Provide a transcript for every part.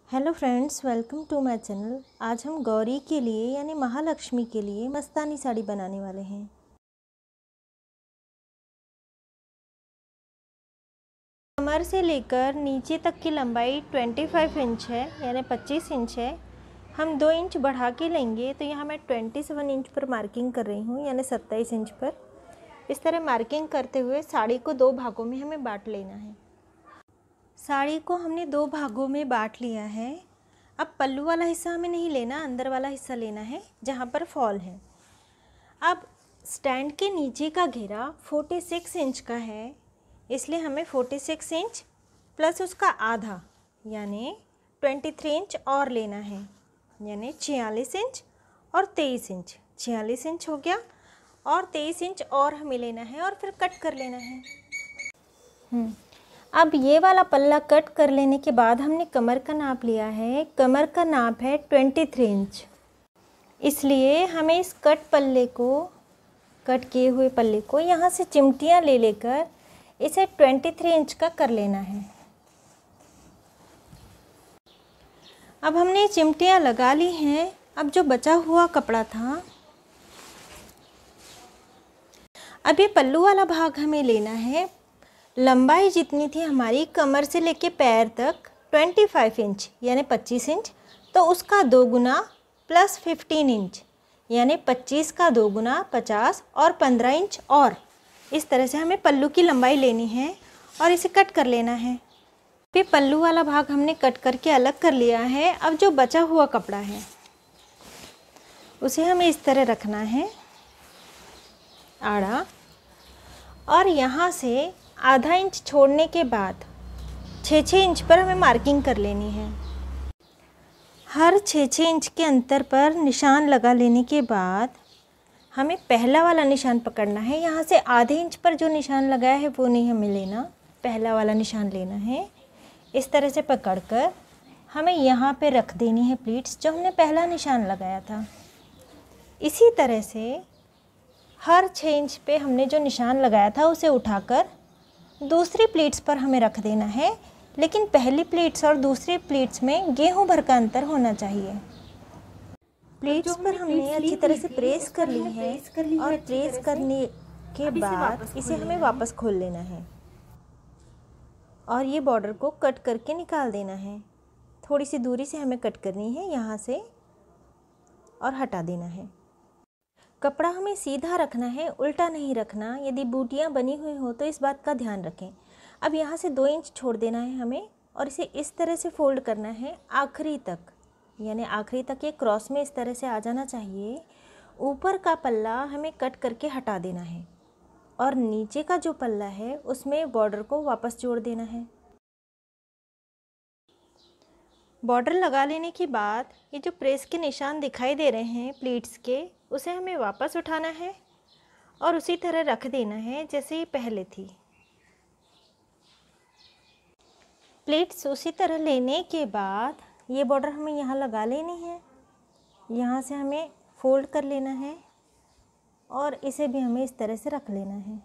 Hello friends, welcome to my channel. आज हम गौरी के लिए यानी महालक्ष्मी के लिए मस्तानी साड़ी बनाने वाले हैं। कमर से लेकर नीचे तक की लंबाई 25 इंच है यानी 25 इंच है। हम 2 इंच बढ़ा के लेंगे तो यहाँ मैं 27 इंच पर मार्किंग कर रही हूँ यानी 27 इंच पर। इस तरह मार्किंग करते हुए साड़ी को 2 भागों में हमें बांट लेना है। साड़ी को हमने 2 भागों में बांट लिया है। अब पल्लू वाला हिस्सा हमें नहीं लेना, अंदर वाला हिस्सा लेना है जहाँ पर फॉल है। अब स्टैंड के नीचे का घेरा 46 इंच का है, इसलिए हमें 46 इंच प्लस उसका आधा यानी 23 इंच और लेना है, यानी 46 इंच और 23 इंच। 46 इंच हो गया और 23 इंच और हमें लेना है और फिर कट कर लेना है। अब ये वाला पल्ला कट कर लेने के बाद हमने कमर का नाप लिया है। कमर का नाप है 23 इंच, इसलिए हमें इस कट किए हुए पल्ले को यहाँ से चिमटियाँ ले लेकर इसे 23 इंच का कर लेना है। अब हमने चिमटियाँ लगा ली हैं। अब जो बचा हुआ कपड़ा था, अब ये पल्लू वाला भाग हमें लेना है। लंबाई जितनी थी हमारी कमर से लेके पैर तक 25 इंच यानी 25 इंच, तो उसका 2 गुना प्लस 15 इंच यानी 25 का 2 गुना 50 और 15 इंच और इस तरह से हमें पल्लू की लंबाई लेनी है और इसे कट कर लेना है। फिर पल्लू वाला भाग हमने कट करके अलग कर लिया है। अब जो बचा हुआ कपड़ा है उसे हमें इस तरह रखना है आड़ा, और यहाँ से आधा इंच छोड़ने के बाद 6-6 इंच पर हमें मार्किंग कर लेनी है। हर 6-6 इंच के अंतर पर निशान लगा लेने के बाद हमें पहला वाला निशान पकड़ना है। यहाँ से आधे इंच पर जो निशान लगाया है वो नहीं हमें लेना, पहला वाला निशान लेना है। इस तरह से पकड़कर हमें यहाँ पे रख देनी है प्लीट्स जो हमने पहला निशान लगाया था। इसी तरह से हर 6 इंच पे हमने जो निशान लगाया था उसे उठाकर दूसरी प्लेट्स पर हमें रख देना है, लेकिन पहली प्लेट्स और दूसरी प्लेट्स में गेहूं भर का अंतर होना चाहिए। प्लेट्स पर हमने अच्छी तरह से प्रेस कर ली है और प्रेस करने के बाद इसे हमें वापस खोल लेना है और ये बॉर्डर को कट करके निकाल देना है। थोड़ी सी दूरी से हमें कट करनी है यहाँ से और हटा देना है। कपड़ा हमें सीधा रखना है, उल्टा नहीं रखना। यदि बूटियाँ बनी हुई हो तो इस बात का ध्यान रखें। अब यहाँ से 2 इंच छोड़ देना है हमें और इसे इस तरह से फोल्ड करना है आखिरी तक, यानी आखिरी तक ये क्रॉस में इस तरह से आ जाना चाहिए। ऊपर का पल्ला हमें कट करके हटा देना है और नीचे का जो पल्ला है उसमें बॉर्डर को वापस जोड़ देना है। बॉर्डर लगा लेने के बाद ये जो प्रेस के निशान दिखाई दे रहे हैं प्लीट्स के, उसे हमें वापस उठाना है और उसी तरह रख देना है जैसे ये पहले थी। प्लीट्स उसी तरह लेने के बाद ये बॉर्डर हमें यहाँ लगा लेनी है। यहाँ से हमें फोल्ड कर लेना है और इसे भी हमें इस तरह से रख लेना है।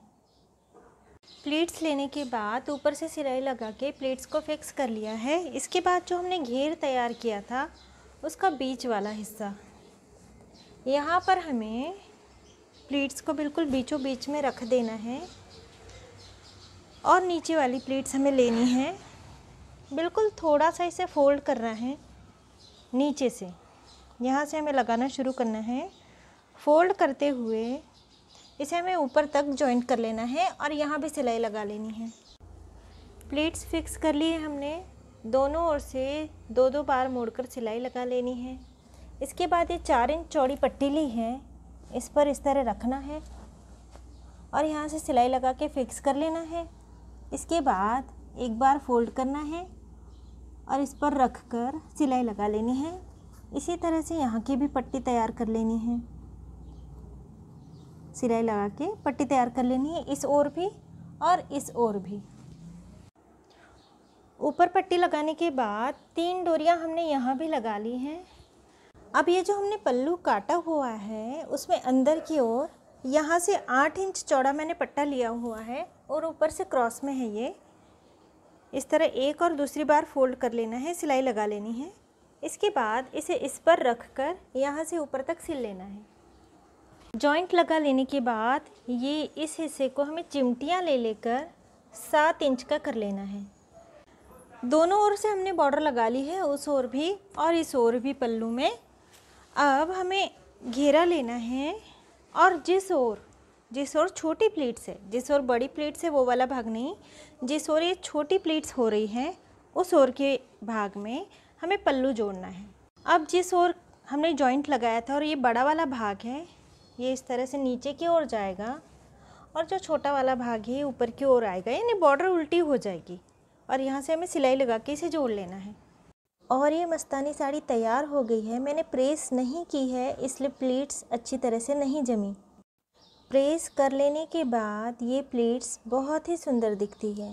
प्लीट्स लेने के बाद ऊपर से सिलाई लगा के प्लीट्स को फिक्स कर लिया है। इसके बाद जो हमने घेर तैयार किया था उसका बीच वाला हिस्सा, यहाँ पर हमें प्लीट्स को बिल्कुल बीचों बीच में रख देना है और नीचे वाली प्लीट्स हमें लेनी है। बिल्कुल थोड़ा सा इसे फोल्ड करना है नीचे से, यहाँ से हमें लगाना शुरू करना है। फोल्ड करते हुए इसे हमें ऊपर तक जॉइंट कर लेना है और यहाँ भी सिलाई लगा लेनी है। प्लीट्स फिक्स कर लिए हमने, दोनों ओर से 2-2 बार मोड़कर सिलाई लगा लेनी है। इसके बाद ये 4 इंच चौड़ी पट्टी ली है, इस पर इस तरह रखना है और यहाँ से सिलाई लगा के फिक्स कर लेना है। इसके बाद एक बार फोल्ड करना है और इस पर रख कर सिलाई लगा लेनी है। इसी तरह से यहाँ की भी पट्टी तैयार कर लेनी है, सिलाई लगा के पट्टी तैयार कर लेनी है, इस ओर भी और इस ओर भी। ऊपर पट्टी लगाने के बाद 3 डोरियाँ हमने यहाँ भी लगा ली हैं। अब ये जो हमने पल्लू काटा हुआ है उसमें अंदर की ओर यहाँ से 8 इंच चौड़ा मैंने पट्टा लिया हुआ है और ऊपर से क्रॉस में है ये। इस तरह एक और दूसरी बार फोल्ड कर लेना है, सिलाई लगा लेनी है। इसके बाद इसे इस पर रख कर यहाँ से ऊपर तक सिल लेना है। जॉइंट लगा लेने के बाद ये इस हिस्से को हमें चिमटियाँ ले लेकर 7 इंच का कर लेना है। दोनों ओर से हमने बॉर्डर लगा ली है, उस ओर भी और इस ओर भी पल्लू में। अब हमें घेरा लेना है और जिस ओर छोटी प्लीट्स है, जिस ओर बड़ी प्लीट्स है वो वाला भाग नहीं, जिस ओर ये छोटी प्लीट्स हो रही हैं उस ओर के भाग में हमें पल्लू जोड़ना है। अब जिस ओर हमने जॉइंट लगाया था और ये बड़ा वाला भाग है, ये इस तरह से नीचे की ओर जाएगा और जो छोटा वाला भाग है ऊपर की ओर आएगा, यानी बॉर्डर उल्टी हो जाएगी और यहाँ से हमें सिलाई लगा के इसे जोड़ लेना है। और ये मस्तानी साड़ी तैयार हो गई है। मैंने प्रेस नहीं की है इसलिए प्लीट्स अच्छी तरह से नहीं जमी। प्रेस कर लेने के बाद ये प्लीट्स बहुत ही सुंदर दिखती है।